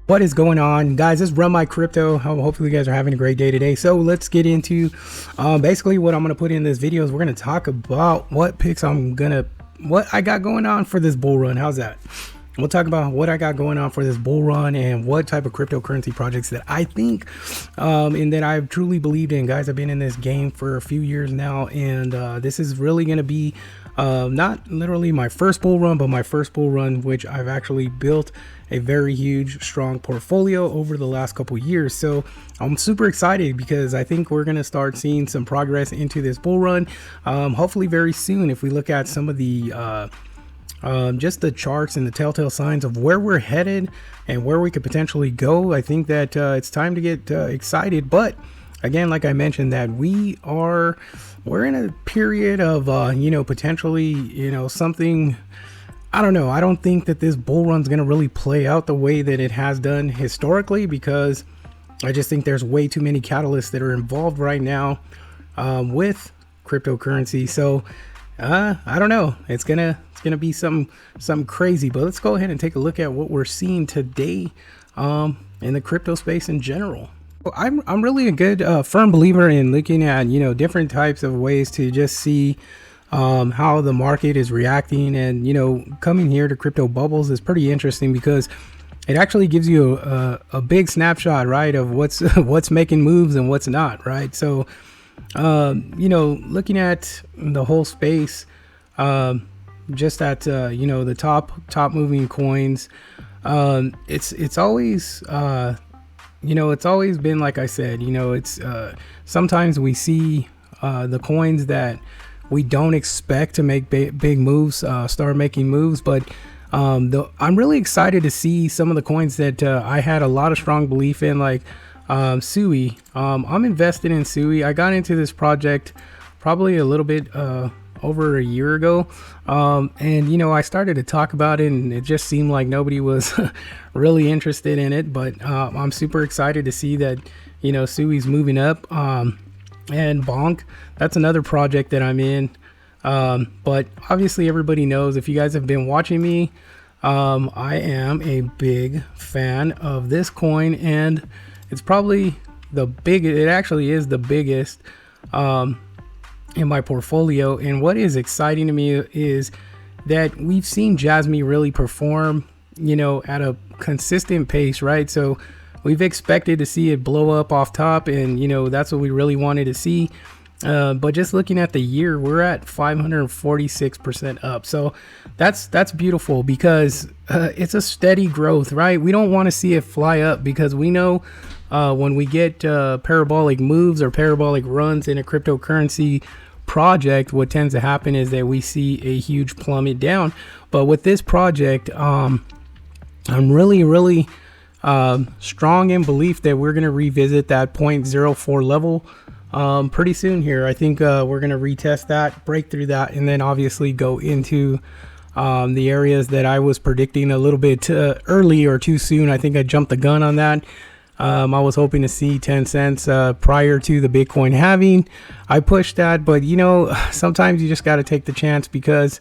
What is going on, guys? This is Run My Crypto. Hopefully you guys are having a great day today. So let's get into basically what I'm going to put in this video is we're going to talk about what picks what I got going on for this bull run. How's that? We'll talk about what I got going on for this bull run and what type of cryptocurrency projects that I think and that I've truly believed in. Guys, I've been in this game for a few years now, and this is really going to be not literally my first bull run, but my first bull run, which I've actually built a very huge, strong portfolio over the last couple years. So I'm super excited because I think we're going to start seeing some progress into this bull run, hopefully very soon. If we look at some of the just the charts and the telltale signs of where we're headed and where we could potentially go, I think that it's time to get excited. But again, like I mentioned, that we're in a period of potentially something. I don't know. I don't think that this bull run's going to really play out the way that it has done historically, because I just think there's way too many catalysts that are involved right now with cryptocurrency. So I don't know. It's gonna be some crazy. But let's go ahead and take a look at what we're seeing today in the crypto space in general. I'm really a good firm believer in looking at different types of ways to just see how the market is reacting. And coming here to crypto bubbles is pretty interesting because it actually gives you a big snapshot, right, of what's making moves and what's not, right? So looking at the whole space, just at the top moving coins, it's always it's always been, like I said, it's sometimes we see the coins that we don't expect to make big moves start making moves. But I'm really excited to see some of the coins that I had a lot of strong belief in, like Sui. I'm invested in Sui. I got into this project probably a little bit over a year ago, and I started to talk about it, and it just seemed like nobody was really interested in it. But I'm super excited to see that Sui's moving up. And Bonk, that's another project that I'm in. But obviously everybody knows, if you guys have been watching me, I am a big fan of this coin, and it's probably it actually is the biggest in my portfolio. And what is exciting to me is that we've seen Jasmy really perform at a consistent pace, right? So we've expected to see it blow up off top, and that's what we really wanted to see. But just looking at the year, we're at 546% up. So that's beautiful, because it's a steady growth, right? We don't want to see it fly up, because we know when we get parabolic moves or parabolic runs in a cryptocurrency project, what tends to happen is that we see a huge plummet down. But with this project, I'm really strong in belief that we're going to revisit that 0.04 level pretty soon here. I think we're going to retest that, break through that, and then obviously go into the areas that I was predicting a little bit early or too soon. I think I jumped the gun on that. I was hoping to see 10 cents prior to the Bitcoin halving. I pushed that, but sometimes you just got to take the chance, because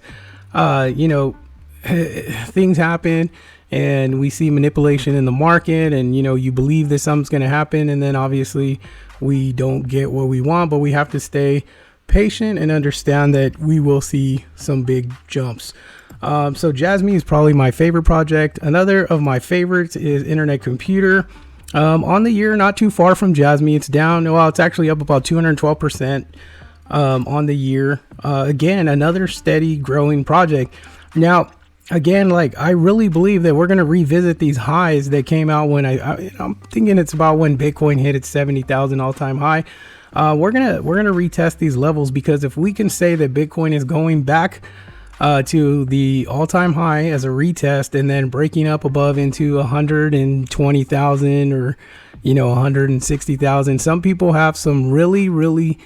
things happen, and we see manipulation in the market, and you believe that something's going to happen, and then obviously we don't get what we want. But we have to stay patient and understand that we will see some big jumps. So Jasmy is probably my favorite project. Another of my favorites is Internet Computer. On the year, not too far from Jasmy. It's down, well, it's actually up about 212% on the year. Again, another steady growing project. Now, again, like, I really believe that we're going to revisit these highs that came out when I'm thinking it's about when Bitcoin hit its 70,000 all-time high. We're gonna retest these levels, because if we can say that Bitcoin is going back to the all-time high as a retest, and then breaking up above into 120,000 or 160,000, some people have some really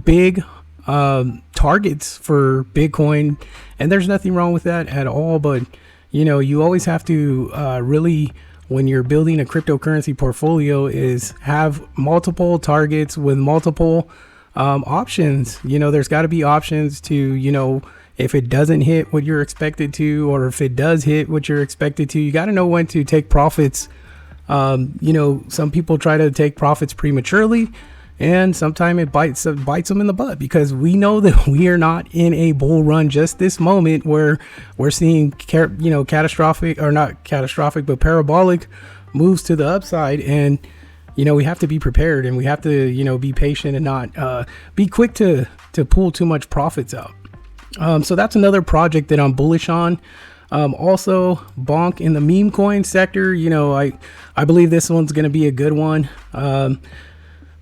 big targets for Bitcoin, and there's nothing wrong with that at all. But you always have to really, when you're building a cryptocurrency portfolio, is have multiple targets with multiple options. There's got to be options to if it doesn't hit what you're expected to, or if it does hit what you're expected to, you got to know when to take profits. Some people try to take profits prematurely, and sometimes it bites them in the butt, because we know that we are not in a bull run just this moment where we're seeing catastrophic, or not catastrophic, but parabolic moves to the upside. And we have to be prepared, and we have to be patient and not be quick to pull too much profits out. So that's another project that I'm bullish on. Also, bonk in the meme coin sector. I believe this one's going to be a good one.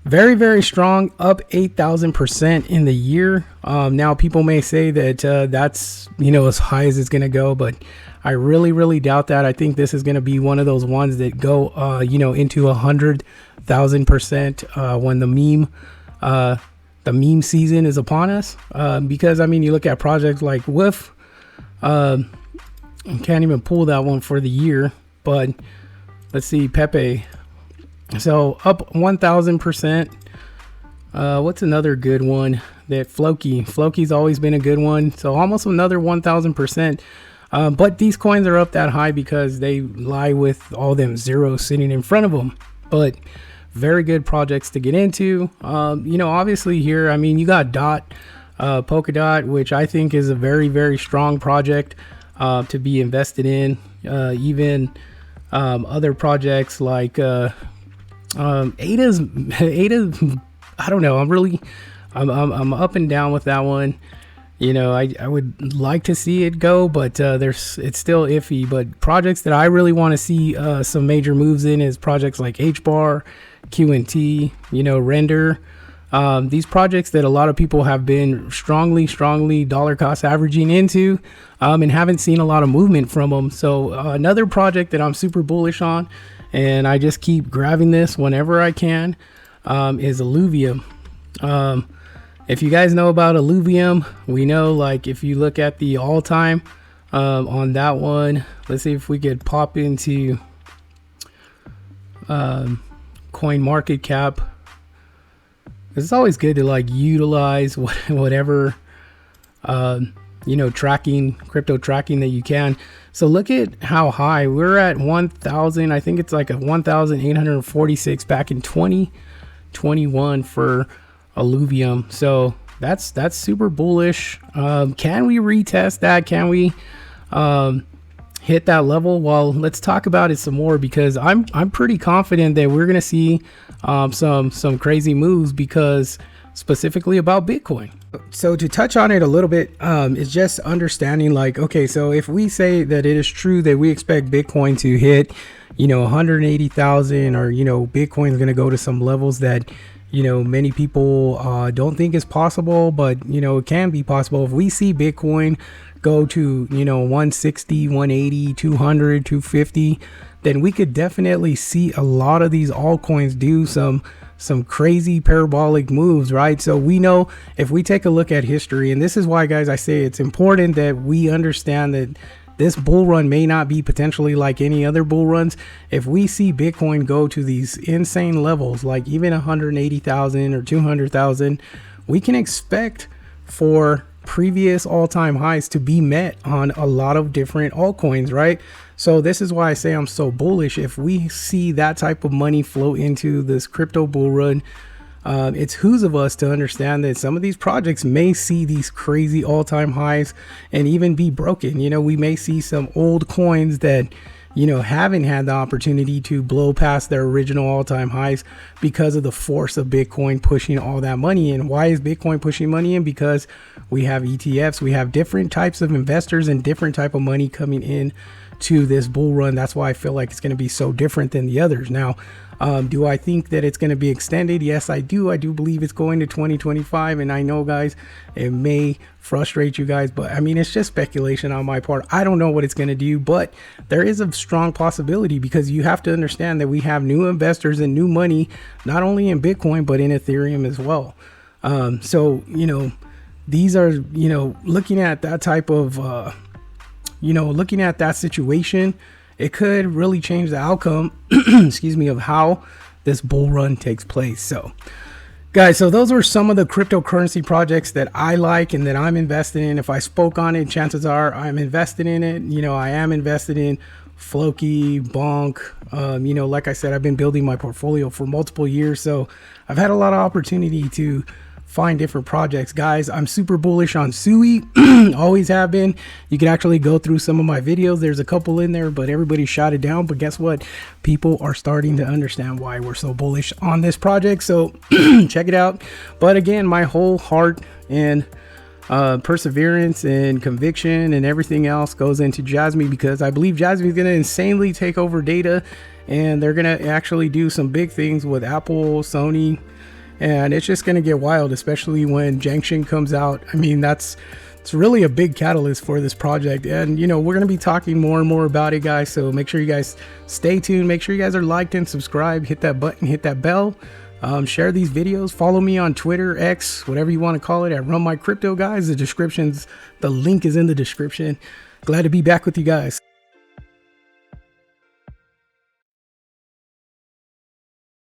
Very, very strong, up 8,000% in the year. Now people may say that that's, as high as it's going to go, but I really, really doubt that. I think this is going to be one of those ones that go, into 100,000% when the meme season is upon us. Because you look at projects like Whiff. I can't even pull that one for the year, but let's see, Pepe. So up 1,000%. What's another good one? That Floki's always been a good one. So almost another 1,000%. But these coins are up that high because they lie with all them zeros sitting in front of them. But very good projects to get into. Obviously here, you got Polkadot, which I think is a very, very strong project to be invested in. Even other projects like Ada's, I don't know. I'm up and down with that one. I would like to see it go, but it's still iffy. But projects that I really want to see some major moves in is projects like HBAR, QNT, Render. These projects that a lot of people have been strongly dollar cost averaging into, and haven't seen a lot of movement from them. So another project that I'm super bullish on, and I just keep grabbing this whenever I can, is Illuvium. If you guys know about Illuvium, we know, like, if you look at the all-time on that one, let's see if we could pop into coin market cap. It's always good to like utilize whatever crypto tracking that you can. So look at how high we're at. 1,000, I think it's like a 1,846 back in 2021 for Illuvium. So that's super bullish. Can we retest that? Can we hit that level? Well, let's talk about it some more, because I'm pretty confident that we're gonna see some crazy moves, because specifically about Bitcoin. So to touch on it a little bit, is just understanding, like, okay, so if we say that it is true that we expect Bitcoin to hit 180,000, or Bitcoin is going to go to some levels that many people don't think is possible, but it can be possible. If we see Bitcoin go to 160, 180, 200, 250, then we could definitely see a lot of these altcoins do some crazy parabolic moves, right? So we know, if we take a look at history, and this is why, guys, I say it's important that we understand that this bull run may not be potentially like any other bull runs. If we see Bitcoin go to these insane levels, like even 180,000 or 200,000, we can expect for previous all-time highs to be met on a lot of different altcoins, right? So this is why I say I'm so bullish. If we see that type of money flow into this crypto bull run, it's who's of us to understand that some of these projects may see these crazy all-time highs and even be broken. We may see some old coins that haven't had the opportunity to blow past their original all-time highs because of the force of Bitcoin pushing all that money in. Why is Bitcoin pushing money in? Because we have ETFs, we have different types of investors and different type of money coming in to this bull run. That's why I feel like it's going to be so different than the others. Now, do I think that it's going to be extended? Yes, I do. I do believe it's going to 2025. And I know, guys, it may frustrate you guys, but it's just speculation on my part. I don't know what it's going to do, but there is a strong possibility, because you have to understand that we have new investors and new money, not only in Bitcoin, but in Ethereum as well. So, these are, looking at that type of, looking at that situation, it could really change the outcome, excuse me, of how this bull run takes place. So Guys, so those were some of the cryptocurrency projects that I like and that I'm invested in. If I spoke on it, chances are I'm invested in it. You know, I am invested in Floki, Bonk. You know, like I said, I've been building my portfolio for multiple years, so I've had a lot of opportunity to find different projects. Guys, I'm super bullish on Sui. Always have been. You can actually go through some of my videos. There's a couple in there, but everybody shot it down. But guess what? People are starting to understand why we're so bullish on this project. So check it out. But again, my whole heart and perseverance and conviction and everything else goes into Jasmy, because I believe Jasmy is going to insanely take over data, and they're going to actually do some big things with Apple, Sony, and it's just going to get wild, especially when Junction comes out. I mean, it's really a big catalyst for this project, and you know, we're going to be talking more and more about it, guys. So make sure you guys stay tuned. Make sure you guys are liked and subscribed, hit that button, hit that bell, share these videos, follow me on Twitter, X, whatever you want to call it, at Run My Crypto, guys. The link is in the description. Glad to be back with you guys.